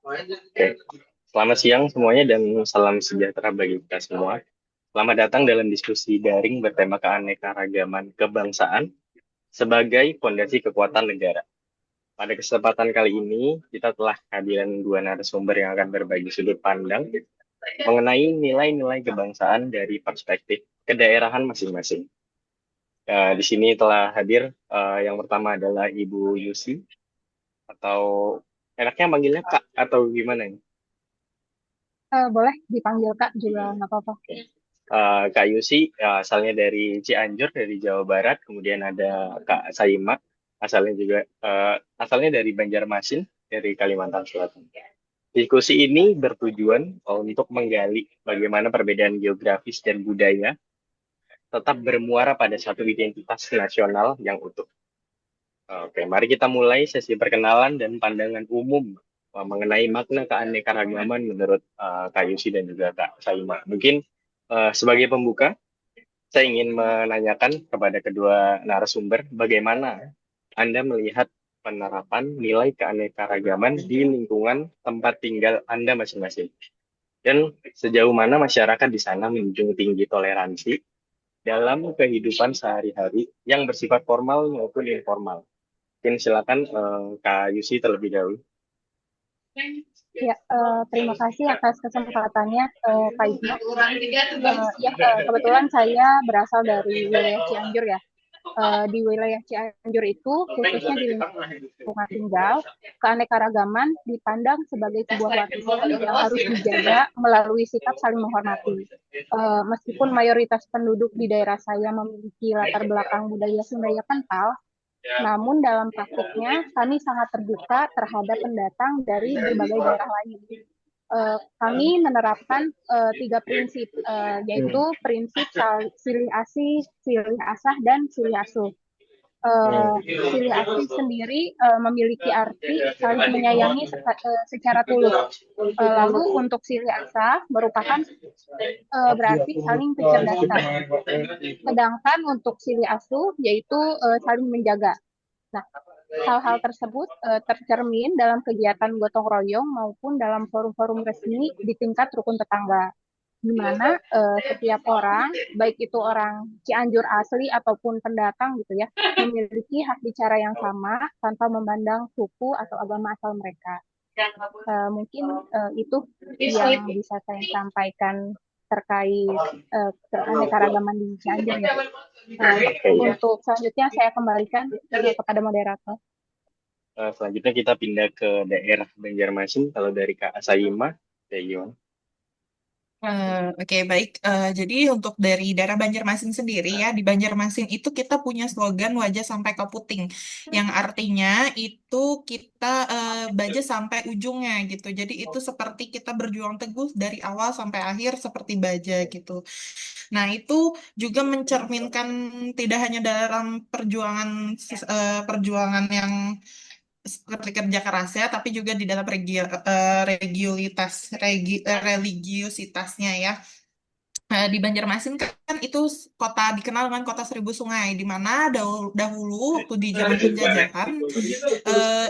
Oke, selamat siang semuanya dan salam sejahtera bagi kita semua. Selamat datang dalam diskusi daring bertema keanekaragaman kebangsaan sebagai fondasi kekuatan negara. Pada kesempatan kali ini, kita telah kehadiran dua narasumber yang akan berbagi sudut pandang mengenai nilai-nilai kebangsaan dari perspektif kedaerahan masing-masing. Di sini telah hadir yang pertama adalah Ibu Yusi, atau enaknya manggilnya Kak atau gimana nih? Boleh dipanggil Kak juga nggak apa-apa. Kak Yusi asalnya dari Cianjur, dari Jawa Barat. Kemudian ada Kak Saima, asalnya dari Banjarmasin, dari Kalimantan Selatan. Diskusi ini bertujuan untuk menggali bagaimana perbedaan geografis dan budaya tetap bermuara pada satu identitas nasional yang utuh. Oke, mari kita mulai sesi perkenalan dan pandangan umum mengenai makna keanekaragaman menurut Kak Yusi dan juga Kak Saima. Mungkin sebagai pembuka, saya ingin menanyakan kepada kedua narasumber bagaimana Anda melihat penerapan nilai keanekaragaman di lingkungan tempat tinggal Anda masing-masing. Dan sejauh mana masyarakat di sana menjunjung tinggi toleransi dalam kehidupan sehari-hari yang bersifat formal maupun informal. Mungkin silakan Kak Yusi terlebih dahulu. Ya, terima kasih atas kesempatannya, Kak Isma. Kebetulan saya berasal dari wilayah Cianjur ya. Di wilayah Cianjur itu, khususnya di lingkungan tinggal, keanekaragaman dipandang sebagai sebuah warisan yang harus dijaga melalui sikap saling menghormati. Meskipun mayoritas penduduk di daerah saya memiliki latar belakang budaya Sunda yang kental, namun dalam praktiknya kami sangat terbuka terhadap pendatang dari berbagai daerah lain. Kami menerapkan tiga prinsip, yaitu prinsip silih asih, silih asah, dan silih asuh. Silih asih sendiri memiliki arti saling menyayangi secara tulus. Lalu untuk silih asah merupakan berarti saling kecerdasan. Sedangkan untuk silih asuh yaitu saling menjaga. Nah, hal-hal tersebut tercermin dalam kegiatan gotong royong maupun dalam forum-forum resmi di tingkat rukun tetangga, di mana setiap orang, baik itu orang Cianjur asli ataupun pendatang gitu ya, memiliki hak bicara yang sama tanpa memandang suku atau agama asal mereka. Mungkin itu yang bisa saya sampaikan terkait keanekaragaman di Cianjur ya. Oke, ya. Untuk selanjutnya saya kembalikan kepada moderator. Selanjutnya kita pindah ke daerah Banjarmasin. Kalau dari Kak Saima, kayak gimana? Oke, baik. Jadi untuk dari daerah Banjarmasin sendiri ya, di Banjarmasin itu kita punya slogan wajah sampai ke puting, yang artinya itu kita baja sampai ujungnya gitu. Jadi itu seperti kita berjuang teguh dari awal sampai akhir seperti baja gitu. Nah, itu juga mencerminkan tidak hanya dalam perjuangan yang seperti kerja kerasnya, tapi juga di dalam religiositasnya ya. Di Banjarmasin kan itu kota dikenal dengan kota seribu sungai, di mana dahulu waktu di zaman penjajahan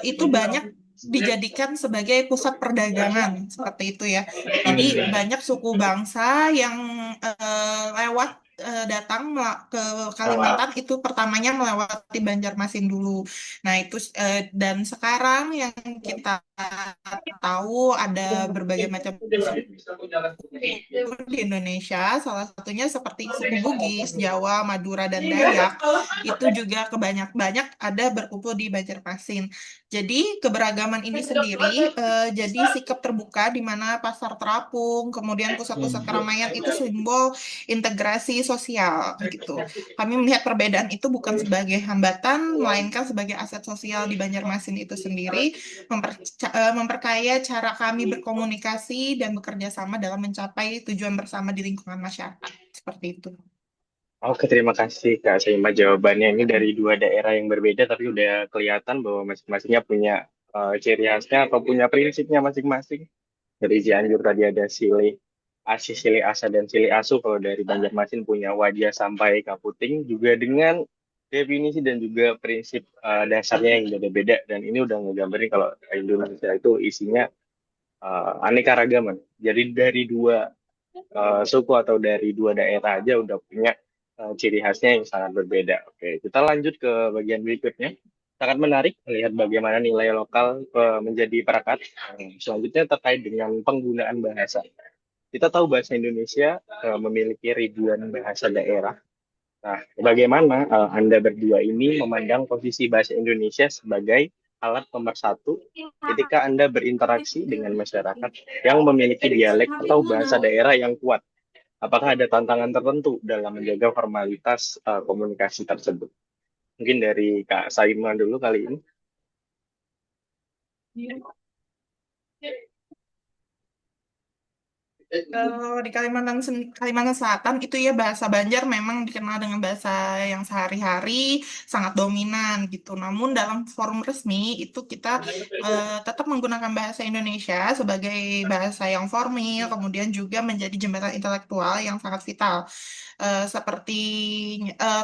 itu banyak dijadikan sebagai pusat perdagangan seperti itu ya. Jadi banyak suku bangsa yang lewat datang ke Kalimantan itu pertamanya melewati Banjarmasin dulu. Nah itu dan sekarang yang kita tahu ada berbagai macam di Indonesia, salah satunya seperti suku Bugis, Jawa, Madura, dan Dayak, itu juga banyak ada berkumpul di Banjarmasin. Jadi keberagaman ini sendiri jadi sikap terbuka di mana pasar terapung, kemudian pusat-pusat keramaian itu simbol integrasi sosial gitu. Kami melihat perbedaan itu bukan sebagai hambatan, melainkan sebagai aset sosial di Banjarmasin itu sendiri, memperkaya cara kami berkomunikasi dan bekerja sama dalam mencapai tujuan bersama di lingkungan masyarakat. Seperti itu. Oke, terima kasih Kak Saima jawabannya. Ini dari dua daerah yang berbeda, tapi udah kelihatan bahwa masing-masingnya punya ciri khasnya atau punya prinsipnya masing-masing. Dari Cianjur tadi ada Sile Asih, Sile Asa, dan Sile Asu. Kalau dari Banjarmasin punya wajah sampai Kaputing, juga dengan definisi dan juga prinsip dasarnya yang beda-beda. Dan ini udah ngegambarin kalau Indonesia itu isinya aneka ragaman. Jadi dari dua suku atau dari dua daerah aja udah punya ciri khasnya yang sangat berbeda. Oke, kita lanjut ke bagian berikutnya. Sangat menarik melihat bagaimana nilai lokal menjadi perekat. Selanjutnya terkait dengan penggunaan bahasa. Kita tahu bahasa Indonesia memiliki ribuan bahasa daerah. Nah, bagaimana Anda berdua ini memandang posisi bahasa Indonesia sebagai alat pemersatu ketika Anda berinteraksi dengan masyarakat yang memiliki dialek atau bahasa daerah yang kuat? Apakah ada tantangan tertentu dalam menjaga formalitas komunikasi tersebut? Mungkin dari Kak Saima dulu kali ini. Kalau di Kalimantan Selatan itu ya bahasa Banjar memang dikenal dengan bahasa yang sehari-hari sangat dominan gitu. Namun dalam forum resmi itu kita tetap menggunakan bahasa Indonesia sebagai bahasa yang formal, kemudian juga menjadi jembatan intelektual yang sangat vital. Seperti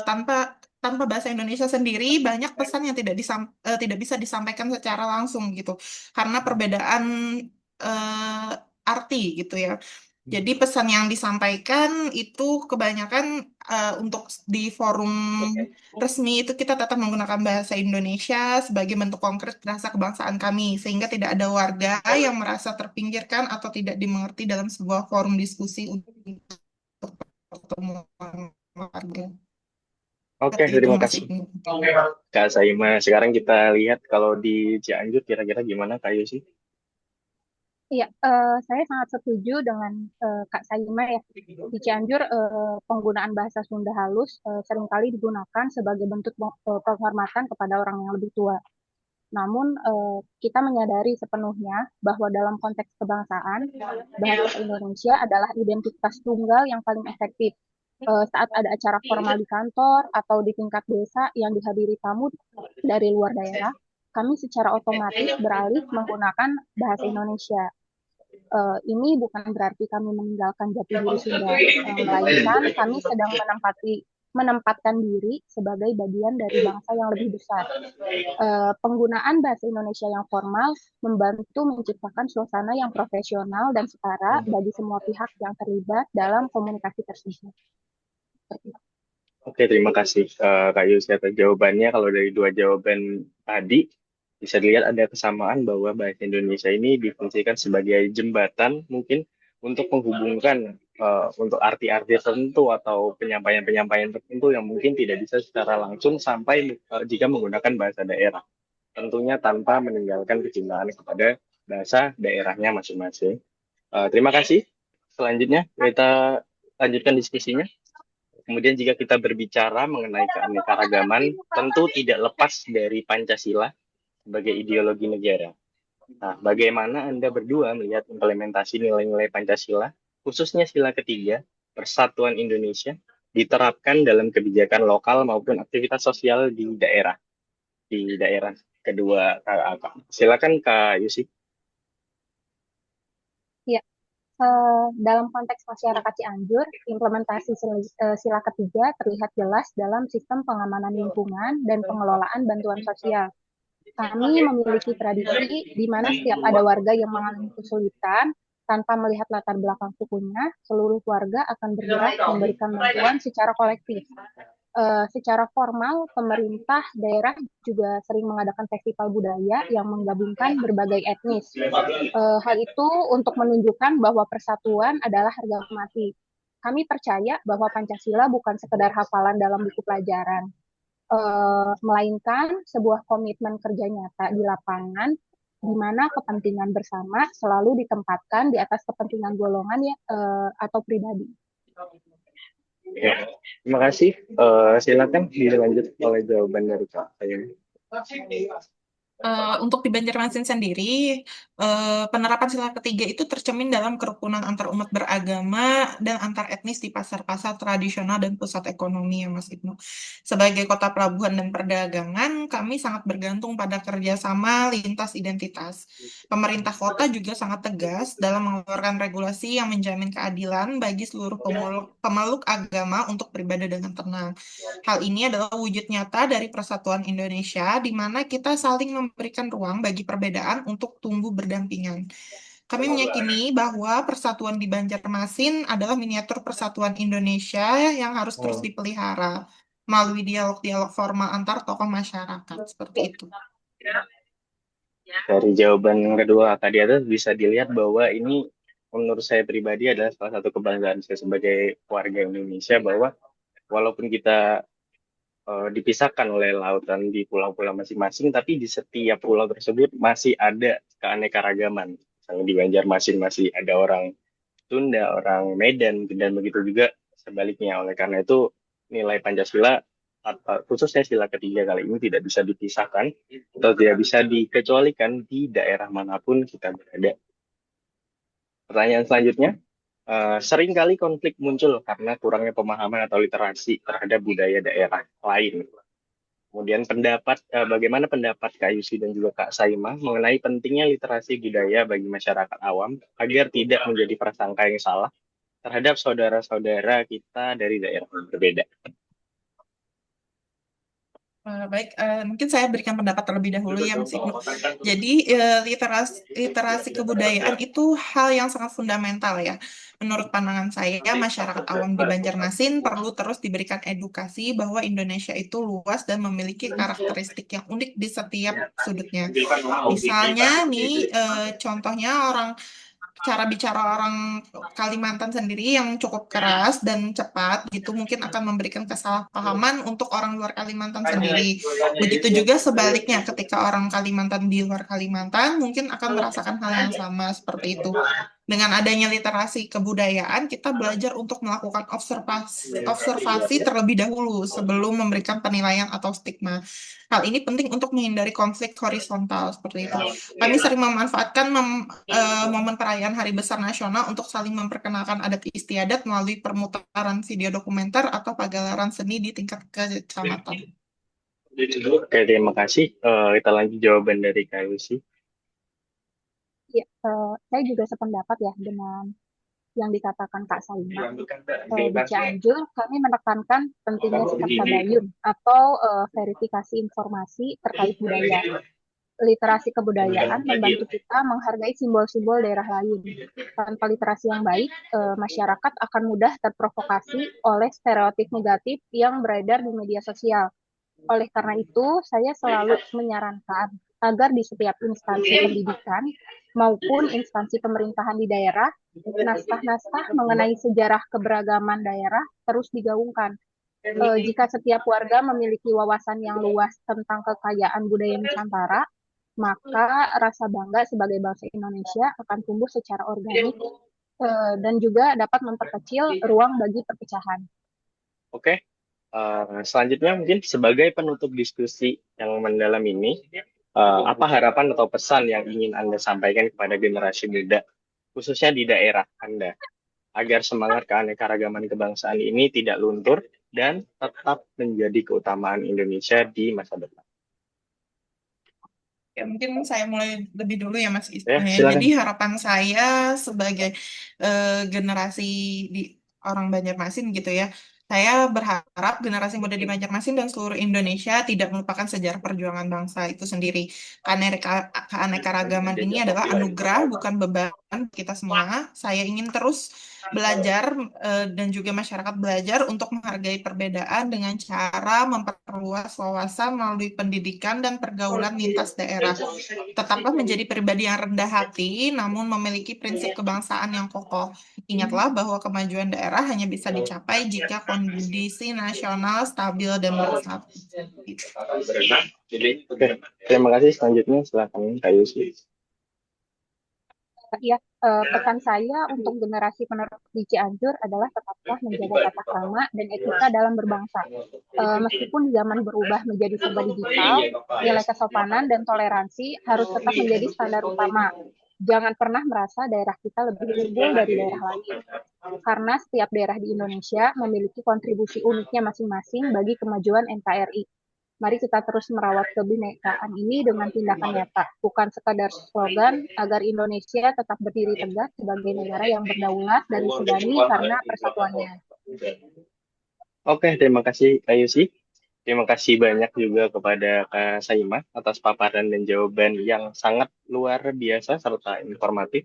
tanpa tanpa bahasa Indonesia sendiri banyak pesan yang tidak bisa disampaikan secara langsung gitu karena perbedaan eh, arti gitu ya. Jadi pesan yang disampaikan itu kebanyakan untuk di forum resmi itu kita tetap menggunakan bahasa Indonesia sebagai bentuk konkret rasa kebangsaan kami, sehingga tidak ada warga yang merasa terpinggirkan atau tidak dimengerti dalam sebuah forum diskusi untuk pertemuan warga. Oke, Seperti itu terima Mas kasih Ibnu. Kak Saima. Sekarang kita lihat kalau di Cianjur kira-kira gimana Kak Yusi? Iya, saya sangat setuju dengan Kak Saima ya. Di Cianjur, penggunaan bahasa Sunda halus seringkali digunakan sebagai bentuk penghormatan kepada orang yang lebih tua. Namun, kita menyadari sepenuhnya bahwa dalam konteks kebangsaan, bahasa Indonesia adalah identitas tunggal yang paling efektif. Saat ada acara formal di kantor atau di tingkat desa yang dihadiri tamu dari luar daerah, kami secara otomatis beralih menggunakan bahasa Indonesia. Ini bukan berarti kami meninggalkan jati diri Sunda, melainkan kami sedang menempatkan diri sebagai bagian dari bangsa yang lebih besar. Penggunaan bahasa Indonesia yang formal membantu menciptakan suasana yang profesional dan setara bagi semua pihak yang terlibat dalam komunikasi tersebut. Oke, terima kasih Kak Yusi atas jawabannya. Kalau dari dua jawaban tadi, bisa dilihat ada kesamaan bahwa bahasa Indonesia ini difungsikan sebagai jembatan mungkin untuk menghubungkan untuk arti-arti tertentu atau penyampaian-penyampaian tertentu yang mungkin tidak bisa secara langsung sampai jika menggunakan bahasa daerah. Tentunya tanpa meninggalkan kecintaan kepada bahasa daerahnya masing-masing. Terima kasih. Selanjutnya kita lanjutkan diskusinya. Kemudian jika kita berbicara mengenai keanekaragaman, tentu tidak lepas dari Pancasila sebagai ideologi negara. Nah, bagaimana Anda berdua melihat implementasi nilai-nilai Pancasila, khususnya sila ketiga, Persatuan Indonesia, diterapkan dalam kebijakan lokal maupun aktivitas sosial di daerah kedua. Silakan Kak Yusi. Ya, dalam konteks masyarakat Cianjur, implementasi sila ketiga terlihat jelas dalam sistem pengamanan lingkungan dan pengelolaan bantuan sosial. Kami memiliki tradisi di mana setiap ada warga yang mengalami kesulitan, tanpa melihat latar belakang sukunya, seluruh warga akan bergerak memberikan bantuan secara kolektif. Secara formal, pemerintah daerah juga sering mengadakan festival budaya yang menggabungkan berbagai etnis. Hal itu untuk menunjukkan bahwa persatuan adalah harga mati. Kami percaya bahwa Pancasila bukan sekedar hafalan dalam buku pelajaran, melainkan sebuah komitmen kerja nyata di lapangan, di mana kepentingan bersama selalu ditempatkan di atas kepentingan golongan ya, atau pribadi. Ya, terima kasih. Silakan dilanjut oleh jawaban dari Kak Ayun. Untuk di Banjarmasin sendiri, penerapan sila ketiga itu tercermin dalam kerukunan antar umat beragama dan antar etnis di pasar-pasar tradisional dan pusat ekonomi ya Mas Ibnu. Sebagai kota pelabuhan dan perdagangan, kami sangat bergantung pada kerjasama lintas identitas. Pemerintah kota juga sangat tegas dalam mengeluarkan regulasi yang menjamin keadilan bagi seluruh pemeluk agama untuk beribadah dengan tenang. Hal ini adalah wujud nyata dari persatuan Indonesia, di mana kita saling memberikan ruang bagi perbedaan untuk tumbuh berdampingan. Kami meyakini bahwa persatuan di Banjarmasin adalah miniatur persatuan Indonesia yang harus terus dipelihara melalui dialog-dialog formal antar tokoh masyarakat, seperti itu. Dari jawaban kedua tadi itu bisa dilihat bahwa ini menurut saya pribadi adalah salah satu kebanggaan saya sebagai warga Indonesia, bahwa walaupun kita dipisahkan oleh lautan di pulau-pulau masing-masing, tapi di setiap pulau tersebut masih ada keanekaragaman. Misalnya di Banjarmasin masih ada orang Sunda, orang Medan, dan begitu juga sebaliknya. Oleh karena itu, nilai Pancasila, atau khususnya sila ketiga kali ini, tidak bisa dipisahkan atau tidak bisa dikecualikan di daerah manapun kita berada. Pertanyaan selanjutnya, seringkali konflik muncul karena kurangnya pemahaman atau literasi terhadap budaya daerah lain. Kemudian bagaimana pendapat Kak Yusi dan juga Kak Saima mengenai pentingnya literasi budaya bagi masyarakat awam agar tidak menjadi prasangka yang salah terhadap saudara-saudara kita dari daerah yang berbeda. Baik, mungkin saya berikan pendapat terlebih dahulu ya, Mas Ibnu. Jadi, literasi kebudayaan itu hal yang sangat fundamental ya. Menurut pandangan saya, masyarakat awam di Banjarmasin perlu terus diberikan edukasi bahwa Indonesia itu luas dan memiliki karakteristik yang unik di setiap sudutnya. Misalnya nih, contohnya cara bicara orang Kalimantan sendiri yang cukup keras dan cepat gitu mungkin akan memberikan kesalahpahaman untuk orang luar Kalimantan sendiri. Begitu juga sebaliknya ketika orang Kalimantan di luar Kalimantan mungkin akan merasakan hal yang sama seperti itu. Dengan adanya literasi kebudayaan, kita belajar untuk melakukan observasi terlebih dahulu sebelum memberikan penilaian atau stigma. Hal ini penting untuk menghindari konflik horizontal seperti itu. Kami sering memanfaatkan momen perayaan Hari Besar Nasional untuk saling memperkenalkan adat istiadat melalui permutaran video dokumenter atau pagelaran seni di tingkat kecamatan. Oke, terima kasih. Kita lanjut jawaban dari Kak Yusi. Ya, saya juga sependapat ya dengan yang dikatakan Kak Saima. Di Cianjur, kami menekankan pentingnya sikap tabayun atau verifikasi informasi terkait budaya. Literasi kebudayaan membantu kita menghargai simbol-simbol daerah lain. Tanpa literasi yang baik, masyarakat akan mudah terprovokasi oleh stereotip negatif yang beredar di media sosial. Oleh karena itu, saya selalu menyarankan agar di setiap instansi pendidikan maupun instansi pemerintahan di daerah, naskah-naskah mengenai sejarah keberagaman daerah terus digaungkan. Jika setiap warga memiliki wawasan yang luas tentang kekayaan budaya Nusantara, maka rasa bangga sebagai bangsa Indonesia akan tumbuh secara organik dan juga dapat memperkecil ruang bagi perpecahan. Oke, selanjutnya mungkin sebagai penutup diskusi yang mendalam ini, apa harapan atau pesan yang ingin Anda sampaikan kepada generasi muda, khususnya di daerah Anda, agar semangat keanekaragaman kebangsaan ini tidak luntur dan tetap menjadi keutamaan Indonesia di masa depan? Ya, mungkin saya mulai lebih dulu ya Mas Ya, Isnu ya. silakan. Jadi harapan saya sebagai generasi di orang Banjarmasin gitu ya. Saya berharap generasi muda di Banjarmasin dan seluruh Indonesia tidak melupakan sejarah perjuangan bangsa itu sendiri. Keanekaragaman ini adalah anugerah, bukan beban kita semua. Saya ingin terus belajar dan juga masyarakat belajar untuk menghargai perbedaan dengan cara memperluas wawasan melalui pendidikan dan pergaulan lintas daerah. Tetaplah menjadi pribadi yang rendah hati, namun memiliki prinsip kebangsaan yang kokoh. Ingatlah bahwa kemajuan daerah hanya bisa dicapai jika kondisi nasional stabil dan bersatu. Oke, terima kasih. Selanjutnya silakan Kak Yusi. Ya, pesan saya untuk generasi penerus di Cianjur adalah tetaplah menjaga tata krama dan etika dalam berbangsa. Meskipun zaman berubah menjadi serba digital, nilai kesopanan dan toleransi harus tetap menjadi standar utama. Jangan pernah merasa daerah kita lebih unggul dari daerah lain, karena setiap daerah di Indonesia memiliki kontribusi uniknya masing-masing bagi kemajuan NKRI. Mari kita terus merawat kebinekaan ini dengan tindakan nyata, bukan sekadar slogan agar Indonesia tetap berdiri tegak sebagai negara yang berdaulat dan disegani karena persatuannya. Oke, terima kasih Kak Yusi. Terima kasih banyak juga kepada Kak Saima atas paparan dan jawaban yang sangat luar biasa serta informatif.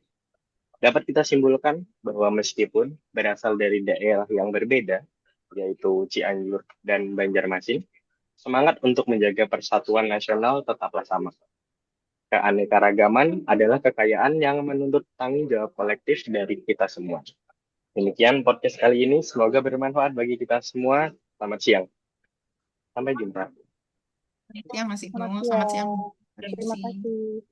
Dapat kita simpulkan bahwa meskipun berasal dari daerah yang berbeda, yaitu Cianjur dan Banjarmasin, semangat untuk menjaga persatuan nasional tetaplah sama. Keanekaragaman adalah kekayaan yang menuntut tanggung jawab kolektif dari kita semua. Demikian podcast kali ini, semoga bermanfaat bagi kita semua. Selamat siang. Sampai jumpa. Selamat siang Mas Ibnu, Selamat selamat siang siang. Bu Terima Rinsi. kasih.